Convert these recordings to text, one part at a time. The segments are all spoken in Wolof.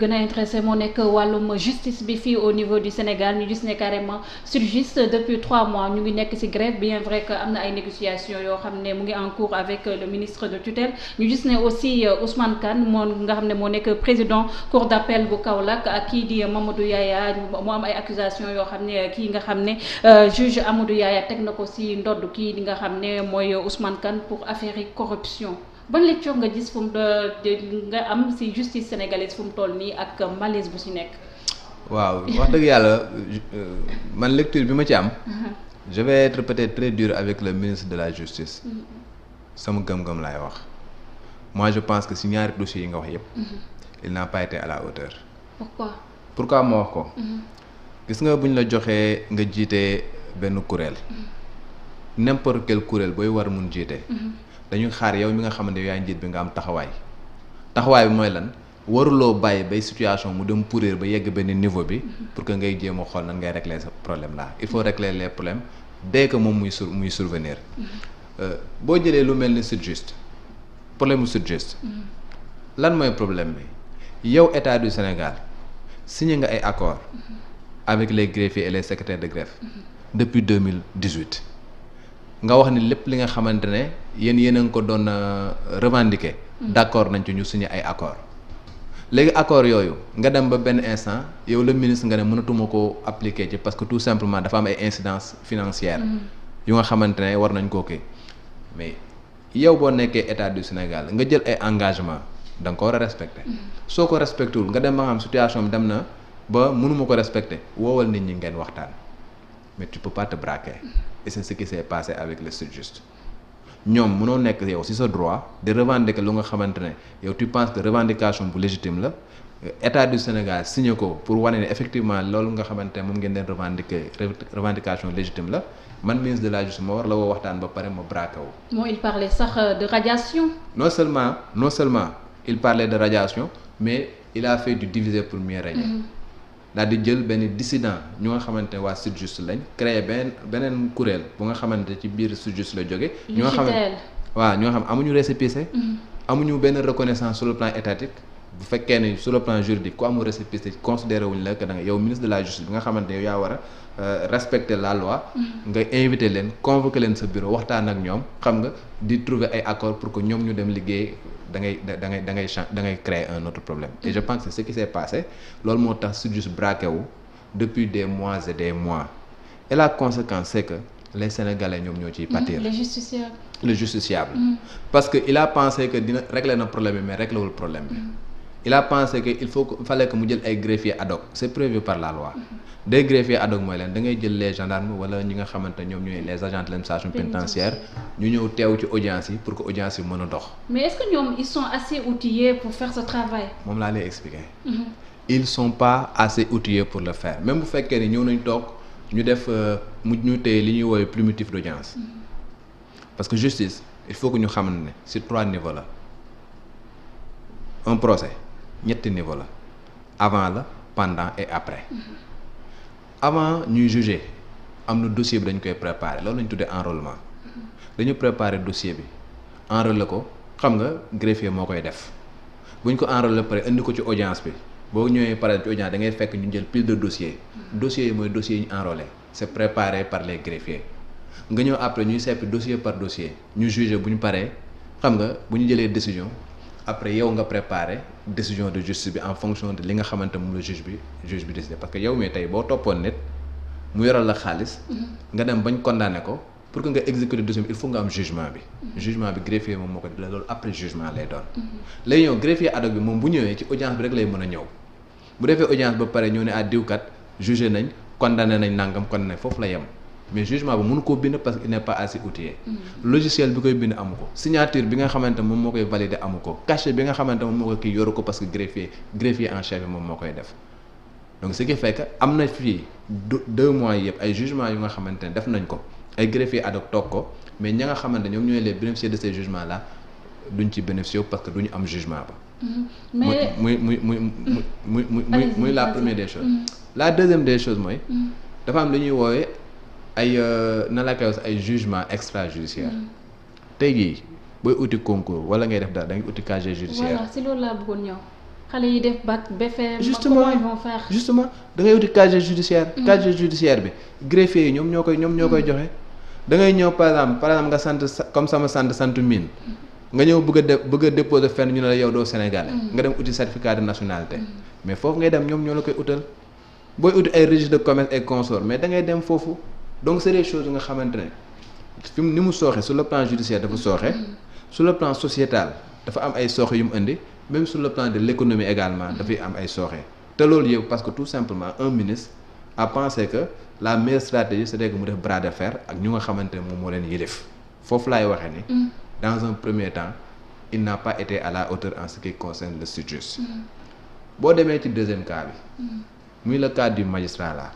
gën a intéressé moo nekk wàllum justice bi fii au niveau du Sénégal ñu gis ne carrément SYTJUST depuis 3 mois ñu ngi nekk ci grève bien vrai que am na ay négociations yoo xam ne mu ngi en cours avec le ministre de tutelle ñu gis ne aussi Ousmane Kane moo nga xam ne moo nekk président cour d'appel bu Kaolack ak kii di Mamadou Yaya mu am ay accusations yoo xam ne kii nga xam ne juge Amadou Yaya teg na ko ci ndodd kii di nga xam ne mooy Ousmane Kane pour affaire corruption. ban lecture nga gis fu mu nga am ci justice sénégalaise fu mu toll nii ak malaise bu ci nekk. waaw wax dëgg yàlla man lecture bi ma ci am. je vais être peut-être très dur avec le ministre de la justice. sama gëm-gëm laay wax. moi je pense que ci ñaari dossiers yi nga wax yépp. il n'a pas été à la hauteur. pourquoi ma wax ko. gis nga buñ la joxee nga jiite benn kuréel. n'importe quel kuréel booy war mun jiite. dañuy xaar yow mi nga xamante ne yaay njiit bi nga am taxawaay bi mooy lan waruloo bàyyi bay situation mu dem pourrir ba yegg benn niveau bi pour que ngay jéem a xool nan ngay régler sa problème là il faut régler les problèmes dès que moom muy survenir boo jëlee lu mel ni SYTJUST problème mu SYTJUST lan mooy problème bi yow état du Sénégal signé nga ay accords avec les greffiers et les secrétaires de greffe depuis 2018 nga wax ni lépp li nga xamante ne yéen a ngi ko doon revendiquer d'accord nañ ci ñu signé ay accords léegi accords yooyu nga dem ba benn instant yow le ministre nga ne mënatuma ko appliquer ci parce que tout simplement dafa am ay incidences financières yu nga xamante ne war nañ koo kii mais yow boo nekkee état du Sénégal nga jël ay engagement da nga ko war a respecter soo ko respecté wul nga dem ba nga xam situation bi dem na ba mënuma ko respecter woowal nit ñi ngeen waxtaan mais tu peux pas te braquer. Et c'est ce qui s'est passé avec le SYTJUST ñoom mënoo nekk yow ci sa droit de revendiquer lu nga xamante ne yow tu penses que revendication bu légitime la état du Sénégal signé ko pour wane ne effectivement loolu nga xamante ne moom ngeen leen revendication légitime la man ministre de la justice ma war la woo waxtaan ba pare ma braqué wu. il parlait sax de radiation. non seulement il parlait de radiation mais il a fait du diviser pour mieux régner. daal di jël benn dissident ñu nga xamante ne waa SYTJUST lañ créé beneen kuréel bu nga xamante ci biir SYTJUST la jóge ñu nga xam waaw ñoo xam amuñu récépissé amuñu benn reconnaissance sur le plan étatique bu fekkee ne sur le plan juridique ku amul récépissé considéré wuñ la que da nga yow ministre de la justice bi nga xamante ne yow yaa war a respecter la loi nga invité leen convoqué leen sa bureau waxtaan ak ñoom xam nga di trouver ay accords pour que ñoom ñu dem liggéey da ngay créer un autre problème et je pense que ce qui s'est passé loolu moo tax SYTJUST braqué wu depuis des mois et des mois et la conséquence c'est que les Sénégalais ñoom ñoo ciy pâtir le justiciable parce que il a pensé que dina régler na problème bi mais réglé wul problème bi il a pensé que il fallait que mu jël ay greffiers ad hoc c'est prévu par la loi des greffiers ad hoc mooy leen da ngay jël les gendarmes wala ñi nga xamante ñoom ñooy les agents de l'administration pénitentiaire ñu ñëw teew ci audience yi pour que audience yi mën a dox. mais est-ce que ñoom ils sont assez outillés pour faire ce travail. moom laa lay expliquer. ils sont pas assez outillés pour le faire même bu fekkee ni ñëw nañ toog ñu def ñu téye li ñuy woowee plumitif d'audience parce que justice il faut que ñu xam ne ci 3 niveaux la un procès ñetti niveau la avant la pendant et après avant ñuy juger am na dossier bi dañ koy préparer loolu lañ tuddee enrôlement dañu préparer dossier bi enrôler ko xam nga greffier moo koy def buñ ko enrôler pare indi ko ci audience bi boo ñëwee pare ci audience da ngay fekk ñu jël pile de dossiers yi mooy dossiers yi ñu enrôler c'est préparé par les greffiers nga ñëw après ñuy seppi dossier par dossier ñu juger bu ñu paree xam nga bu ñu jëlee décision après yow nga préparer décision de justice bi en fonction de li nga xamante moom la juge bi décidé parce que yow mi tey boo toppoon nit mu yoral la xaalis nga dem bañ condamné ko pour que nga exécuter dossier bi il faut nga am jugement bi greffier moom moo ko def loolu après jugement lay doon lay ñëw greffier ad hoc bi moom bu ñëwee ci audience bi rek lay mën a ñëw bu defee audience ba pare ñëw ne diwkat jugé nañ condamné nañ nangam condamné foofu la yem mais jugement bi mënu koo bind parce que il n'est pas assez outillé logiciel bi koy bind amu ko signature bi nga xamante moom moo koy valider amu ko cachet bi nga xamante moom moo koy kii yoru ko parce que greffier en chef bi moom moo koy def donc ce qui fait que am na fii 2 mois yëpp ay jugement yu nga xamante ne def nañ ko ay greffier ad hoc toog ko mais ña nga xamante ñoom ñooy les bénéficiaires de ces jugements là duñ ci bénéficier parce que duñu am jugement ba mais muy la première des choses la deuxième des choses mooy dafa am lu ñuy woowee ay na la koy wax ay jugement extrajudiciaire tey jii booy uti concours wala ngay def dara da ngay uti casier judiciaire. voilà si loolu laa bëggoon ñëw. xale yi def bac BFEM. justement comment ils vont faire. justement da ngay wuti casier judiciaire. casier judiciaire bi greffier yi ñoom ñoo koy joxe. da ngay ñëw par exemple nga sant comme sama sant miin nga ñëw bëgg a déposer fenn ñu ne la yow doo sénégalais. nga dem uti certificat de nationalité. mais foofu ngay dem ñoom ñoo la koy utal booy uti ay registre de commerce et consorts mais da ngay dem foofu donc c'est des choses yu nga xamante ne fi ni mu sooxe sur le plan judiciaire dafa sooxe. sur le plan sociétal dafa am ay sooxe yu mu indi même sur le plan de l'économie également dafay am ay sooxe te loolu yëpp parce que tout simplement un ministre a pensé que la meilleure stratégie c'était que mu def bras de fer ak ñu nga xamante ne moom moo leen yilif foofu laay waxee ni dans un premier temps il n'a pas été à la hauteur en ce qui concerne le SYTJUST boo demee ci deuxième cas bi muy le cas du magistrat là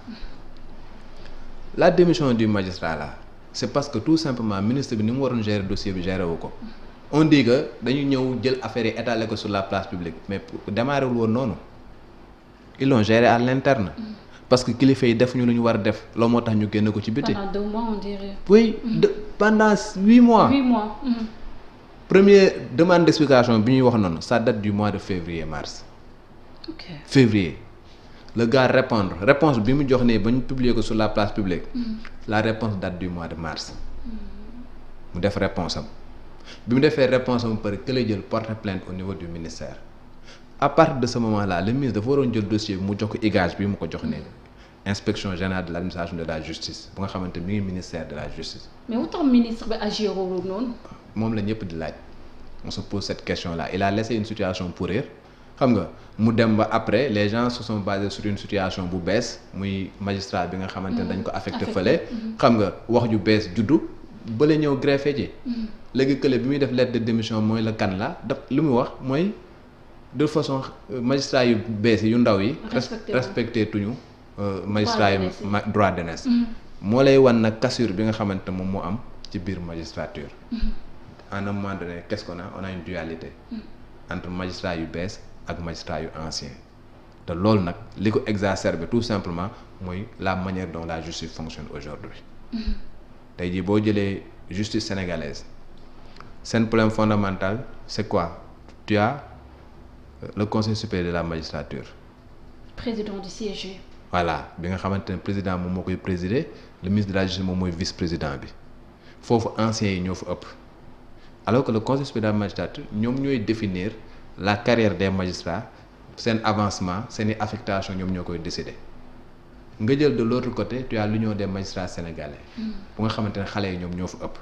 la démission du magistrat là c'est parce que tout simplement ministre bi ni mu waroon gérer dossier bi gérer wu ko on dit que dañu ñëw jël affaire yi étaler ko sur la place publique mais démarré wul woon noonu ils l'ont géré à l'interne parce que kilifa yi def ñu lu ñu war a def loolu moo tax ñu génn ko ci biti. pendant 2 mois on dirait. oui pendant 8 mois. 8 mois. Première demande d'explication bi ñuy wax noonu ça date du mois de février mars. ok février le gars réponse bi mu jox ne ba ñu publier ko sur la place publique. la réponse date du mois de mars. mu def réponse am bi mu defee réponse am pare que lay jël porter plainte au niveau du ministère. à partir de ce moment là le ministre dafa waroon jël dossier bi mu jox ko IGAJ bi mu ko jox ne inspection générale de l'administration de la justice bu nga xamante mi ngi ministère de la justice. mais autant ministre bi agir noonu. moom la ñëpp di laaj on se pose cette question là il a laissé une situation pourrir xam nga mu dem ba après les gens se sont basés sur une situation bu bees muy magistrat bi nga xamante ne dañ ko affecté fële. xam nga wax ju bees juddu bële ñëw greffé ji. léegi kële bi muy def lettre de démission mooy la kan la daf li mu wax mooy. de façon magistrat yu bees yu ndaw yi. respecté tuñu magistrat yu droit d'aînesse moo lay wan nag cassure bi nga xamante moom moo am ci biir magistrature. à un moment donné qu'est-ce qu'on a on a une dualité. entre magistrat yu bees ak magistrat yu ancien te loolu nag li ko exacerber tout simplement mooy la manière dont la justice fonctionne aujourd'hui. tey jii boo jëlee justice sénégalaise seen problème fondamental c'est quoi tu as le conseil supérieur de la magistrature. président du CSG. voilà bi nga xamante ne président moom moo koy présider le ministre de la justice moom mooy vice-président bi foofu anciens yi ñoo fa ëpp alors que le conseil supérieur de la magistrature ñoom ñooy définir la carrière des magistrats seen avancement seeni affectation ñoom ñoo koy décider nga jël de l'autre côté tu as l'union des magistrats sénégalais. bu nga xamante ne xale yi ñoom ñoo fa ëpp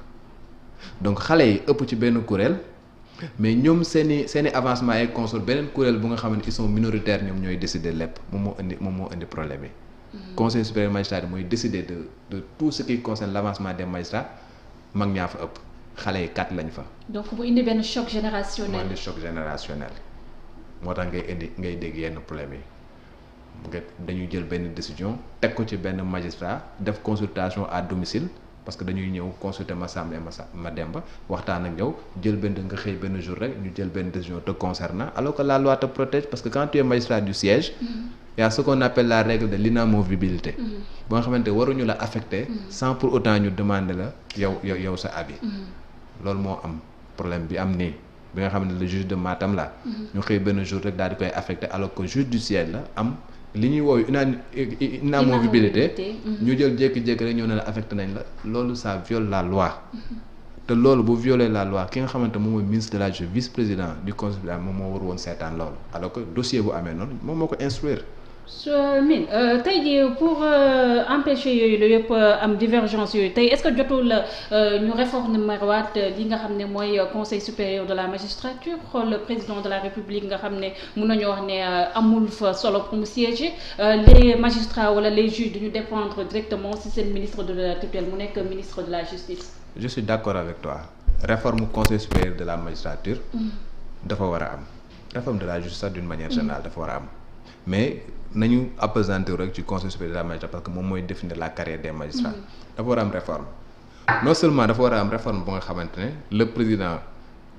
donc xale yi ëpp ci benn kuréel. mais ñoom seeni avancement ay consort beneen kuréel bu nga xam ne ils sont minoritaires ñoom ñooy décider lépp moom moo indi problème yi. conseil supérieur magistrat mooy décider de tout ce qui concerne l'avancement des magistrats mag ñaa fa ëpp xale yi 4 lañ fa. donc bu indi benn choc générationnel. moo indi choc générationnel moo tax ngay dégg yenn problème yi nga dañuy jël benn décision teg ko ci benn magistrat def consultation à domicile. parce que dañuy ñëw consulter Massamba et Mademba waxtaan ak yow jël benn nga xëy benn jour rek ñu jël benn décision te concernant alors que la loi te protège parce que quand tu es magistrat du siège. il y a ce qu'on appelle la règle de l'inamovibilité. ba nga xamante waruñu la affecter. sans pour autant ñu demander la yow sa avis. loolu moo am problème bi am nii bi nga xam ne le juge de Matam la. ñu xëy benn jour rek daal di koy affecter alors que juge du siège la am. li ñuy woowu inamovibilité ñu jël jékki-jékki rek ñëw ne la affecté nañ la loolu ça viole la loi te loolu bu violer la loi ki nga xamante moom mooy ministre de la justice vice-président du conseil moom moo war woon seetaan loolu alors que dossier bu amee noonu moom moo ko instruire. min tey jii pour empêcher yooyu la yëpp am divergence yooyu tey est-ce que jotul ñu réformer waat li nga xam ne mooy conseil supérieur de la magistrature xool le président de la république nga xam ne mun nañu wax ne amul fa solo pour mu siéger les magistrats wala les juges dañu dépendre directement ci seen ministre de la tutelle mu nekk ministre de la justice. je suis d'accord avec toi réforme conseil supérieur de la magistrature. dafa war a am réforme de la justice d'une manière générale dafa war a am mais. nañu appesantir rek ci conseil supérieur de la magistrature parce que moom mooy définir la carrière des magistrats. dafa war a am réforme non seulement dafa war a am réforme bu nga xamante ne le président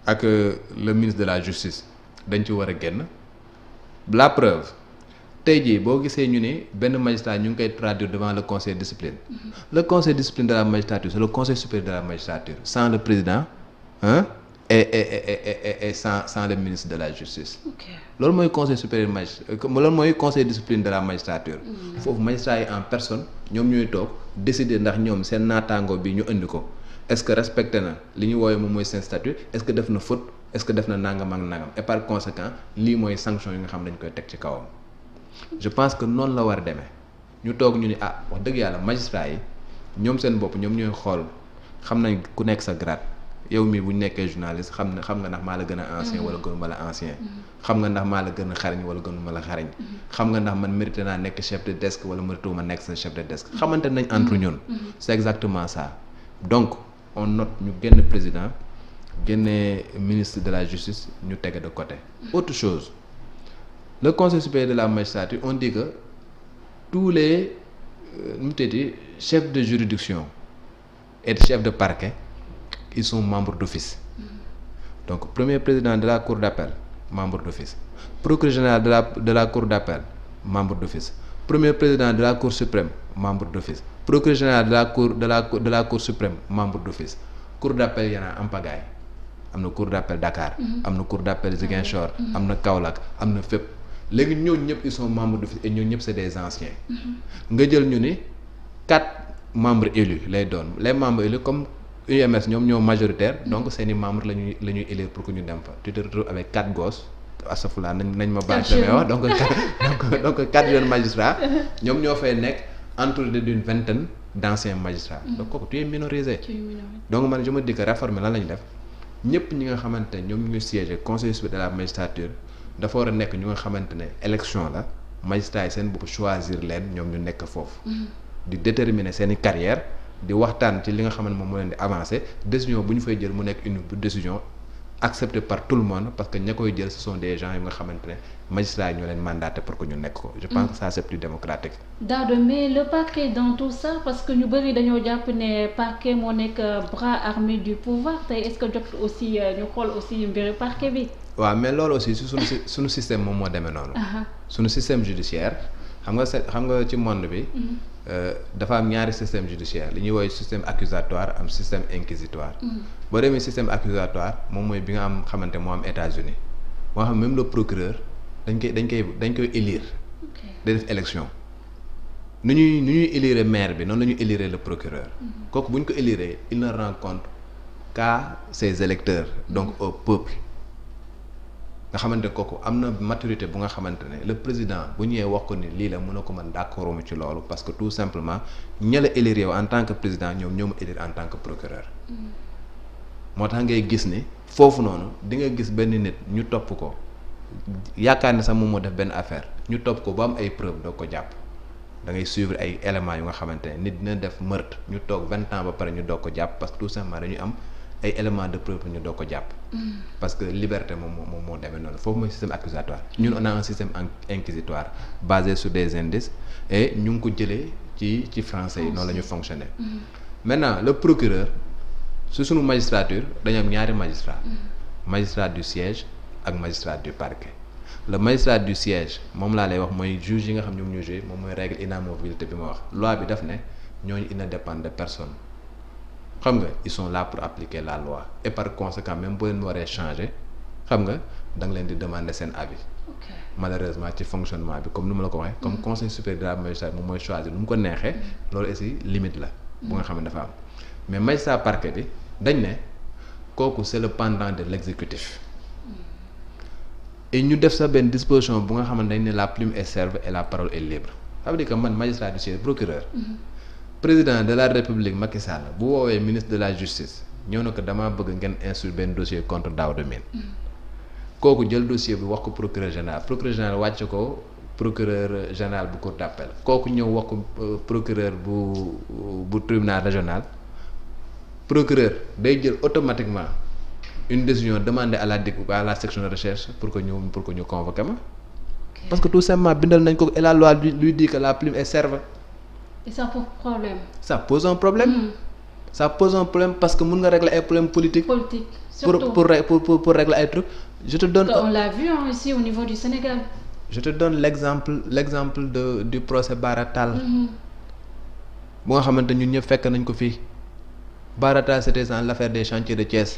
ak le ministre de la justice dañ ci war a génn la preuve tey jii boo gisee ñu ne benn magistrat ñu ngi koy traduire devant le conseil de discipline. le conseil de discipline de la magistrature c'est le conseil supérieur de la magistrature sans le président et sans le ministre de la justice. loolu mooy conseil supérieur loolu mooy conseil discipline de la magistrature. foofu magistrat yi en personne ñoom ñooy toog décider ndax ñoom seen naataango bi ñu indi ko est-ce que respecté na li ñu woowee moom mooy seen statut est-ce que def na faute est-ce que def na nangam ak nangam et par conséquent lii mooy sanction yi nga xam dañ koy teg ci kawam. je pense que noonu la war a demee ñu toog ñu ni wax dëgg yàlla magistrat yi ñoom seen bopp ñoom ñooy xool xam nañ ku nekk sa grade. yow mii bu ñu nekkee journaliste xam nga ndax maa la gën a ancien wala gënuma la ancien xam nga ndax maa la gën a xarañ wala gënuma la xarañ xam nga ndax man mérité naa nekk chef de desk wala méritewuma nekk sa chef de desk xamante nañ entre ñun c'est exactement ça donc on note ñu génn président génne ministre de la justice ñu tege de côté. Autre chose, le conseil supérieur de la magistrature, on dit que tous les chefs de juridiction et chefs de parquet, ils sont membres d'office. Donc, premier président de la cour d'appel, membre d'office. Procureur général de la cour d'appel, membre d'office. Premier président de la cour suprême, membre d'office. Procureur général de la cour suprême, membre d'office. Cour d'appel, il y en a en pagaille. Am na cour d'appel Dakar. Am na cour d'appel Ziguinchor. Am na Kaolack. Am na fépp. Léegi ñooñu ñëpp ils sont membres d'office et ñooñu ñëpp c'est des anciens. Nga jël ñu ni 4 membres élus lay doon. Les membres élus comme UMS ñoom ñoo majoritaire donc seeni membres la ñuy élire pour que ñu dem fa. Tu te retrouves avec 4 gosses. Astafurlah nañ ma baal damay wax donc 4 jeunes magistrats ñoom ñoo fay nekk entouré d'une vingtaine d'anciens magistrats. Donc kooku tu es minorisé. Donc man je me dis que réforme lan la ñu def ñëpp ñi nga xamante ne ñoom ñu siège conseil supérieur de la magistrature dafa war a nekk ñu nga xamante ne élection la magistrats yi seen bopp choisir leen ñoom ñu nekk foofu. di déterminer seeni carrière di waxtaan ci li nga xamante moom moo leen di avancer décision bu ñu fay jël mu nekk une décision acceptée par tout le monde parce que ña koy jël ce sont des gens yu nga xamante ne magistrats yi ñoo leen mandaté pour que ñu nekk ko. Je pense que ça c'est plus démocratique. Daouda mais le parquet dans tout ça parce que ñu bëri dañoo jàpp ne parquet moo nekk bras armé du pouvoir tey est-ce que jot aussi ñu xool aussi mbiri parquet bi. waaw mais loolu aussi si suñu système moom moo demee noonu. suñu système judiciaire xam nga ci monde bi. dafa am ñaari système judiciaire li ñuy woowee système accusatoire am système inquisitoire. boo demee système accusatoire moom mooy bi nga am xamante moo am États-Unis moo xam même le procureur dañ koy élire. day def élection nu ñuy élire maire bi noonu la ñuy élire le procureur. kooku bu ñu ko élire il ne rend compte qu'à ses électeurs donc au peuple. nga xamante kooku am na maturité bu nga xamante ne le président bu ñëwee wax ko ni lii la mën a ko mën d'accord mu ci loolu parce que tout simplement ña la élire yow en tant que président ñoom ñoo ma élire en tant que procureur. moo tax ngay gis ni foofu noonu di nga gis benn nit ñu topp ko yaakaar ne sax moom moo def benn affaire ñu topp ko ba am ay preuve doo ko jàpp da ngay suivre ay éléments yu nga xamante ne nit dina def meurtre ñu toog 20 ans ba pare ñu doog ko jàpp parce que tout simplement dañuy am. ay éléments de preuve ñu doo ko jàpp. parce que liberté moom moo demee noonu foofu mooy système accusatoire ñun on a un système inquisitoire basé sur des indices et ñu ngi ko jëlee ci français yi noonu la ñu fonctionner. Maintenant le procureur su sunu magistrature dañu am ñaari magistrat du siège ak magistrat du parquet. Le magistrat du siège moom laa lay wax mooy juge yi nga xam ñoom ñoo joué moom mooy règle inamovibilité bi ma wax loi bi daf ne ñooñu ils ne dépendent de personne. xam nga ils sont là pour appliquer la loi et par conséquent même boo leen waree changer xam nga da nga leen di demander seen avis. Malheureusement ci fonctionnement bi comme ni ma la ko waxee. comme conseil supérieur de la magistrature moom mooy choisir nu mu ko neexee. loolu aussi limite la. bu nga xam ne dafa am mais magistrat parquet bi dañ ne kooku c'est le pendant de l'exécutif. et ñu def sa benn disposition bu nga xam ne dañ ne la plume est serve et la parole est libre ça veut dire que man magistrat du siège procureur. Président de la République Macky Sall bu woowee ministre de la justice ñëw na ko damaa bëgg ngeen instruire benn dossier contre Daouda Mine kooku jël dossier bi wax ko procureur général wàcce ko procureur général bu cour d'appel kooku ñëw wax ko procureur bu tribunal régional procureur day jël automatiquement une décision demandée à la section de recherche pour que ñu convoquer ma parce que tout simplement bindal nañ ko et la loi lui dit que la plume est serve. Et ça pose problème. Ça pose un problème. Ça pose un problème parce que mun nga régler ay problèmes politiques. Surtout. Pour régler ay trucs. Je te donne. On l'a vu ici au niveau du Sénégal. Je te donne l'exemple du procès Bara Tall. bu nga xamante ñun ñëpp fekk nañ ko fii. Bara Tall c'était dans l'affaire des chantiers de Thiès.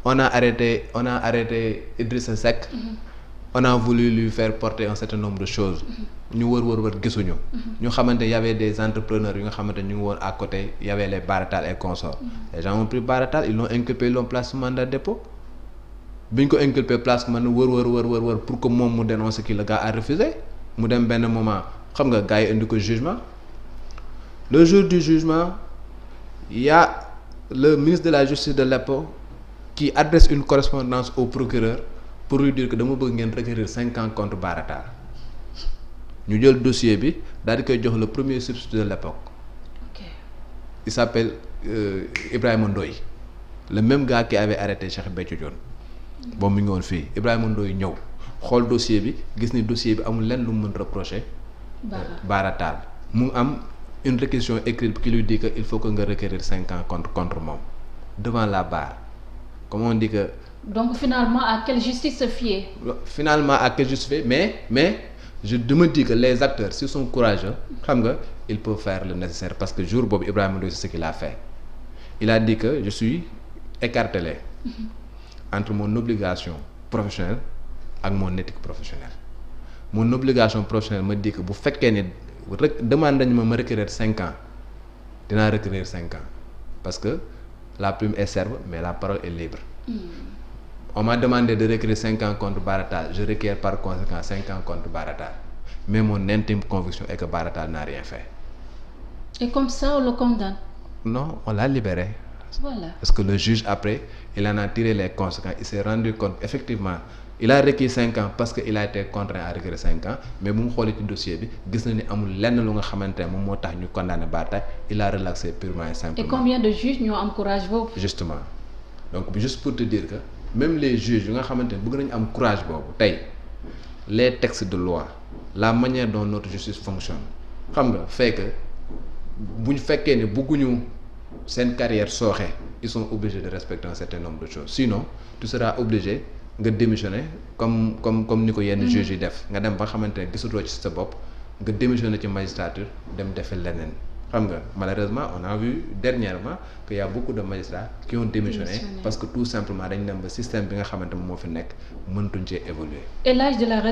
on a arrêté Idrissa Seck. On a voulu lui faire porter un certain nombre de choses. ñu wër gisuñu. ñu xamante y avait des entrepreneurs yu nga xamante ñu ngi woon à côté y avait les Bara Tall et consorts. Les gens ont pris Bara Tall ils l'ont inculpé, ils l'ont placé mandat de dépôt. bi ñu ko inculpé place man wër pour que moom mu dénoncer kii le gars a refusé mu dem benn moment xam nga gars yi indi ko jugement. Le jour du jugement il y a le ministre de la justice de l'époque qui adresse une correspondance au procureur pour lui dire que dama bëgg ngeen requérir 5 ans contre Bara Tall ñu jël dossier bi daal di koy jox le premier substitut de l'époque. Okay. Il s'appelle Ibrahima Ndoye, le même gars qui avait arrêté Cheikh Béthio Thioune. boobu mi ngi woon fii Ibrahima Ndoye ñëw xool dossier bi gis ni dossier bi amul lenn lu mu mën reprocher Bara Tall mu am une réquisition écrite qui lui dit que il faut que nga requérir 5 ans contre moom devant la barre. Comme on dit que. Donc finalement à quelle justice se fier? Finalement à quelle justice se fier mais je me dis que les acteurs s'ils sont courageux xam nga ils peuvent faire le nécessaire parce que jour boobu Ibrahima Ndoye c'est ce qu'il a fait. Il a dit que je suis écartelé entre mon obligation professionnelle ak mon éthique professionnelle. Mon obligation professionnelle me dit que bu fekkee ne rek demande nañu ma requérir 5 ans dinaa requérir 5 ans parce que la plume est serve mais la parole est libre. On m'a demandé de requérir 5 ans contre Bara Tall, je requiers par conséquent 5 ans contre Bara Tall. Mais mon intime conviction est que Bara Tall n'a rien fait. Et comme ça, on le condamne? Non, on l'a libéré. Voilà. Parce que le juge, après, il en a tiré les conséquences. Il s'est rendu compte, effectivement, il a requis 5 ans parce qu'il a été contraint à requérir 5 ans. Mais bu mu xoolee ci dossier bi gis na ni amul lenn lu nga xamante ne moom moo tax ñu condamné Bara Tall, il a relaxé purement et simplement. Et combien de juges ñoo am courage boobu? Justement. Donc juste pour te dire que même les juges yu nga xamante ne bëgg nañu am courage boobu tey les textes de loi la manière dont notre justice fonctionne xam nga fait que bu ñu fekkee ne bëgguñu seen carrière sooxe ils sont obligés de respecter un certain nombre de choses sinon tu seras obligé nga démissionner comme ni ko yenn juges yi def nga dem ba xamante ne gisatoo ci sa bopp nga démissionner ci magistrature dem defe leneen xam nga malheureusement on a vu dernièrement qu'il y a beaucoup de magistrats qui ont démissionné parce que tout simplement dañ dem ba système bi nga xamante moom moo fi nekk mëntuñ cee évoluer. Et l'âge de la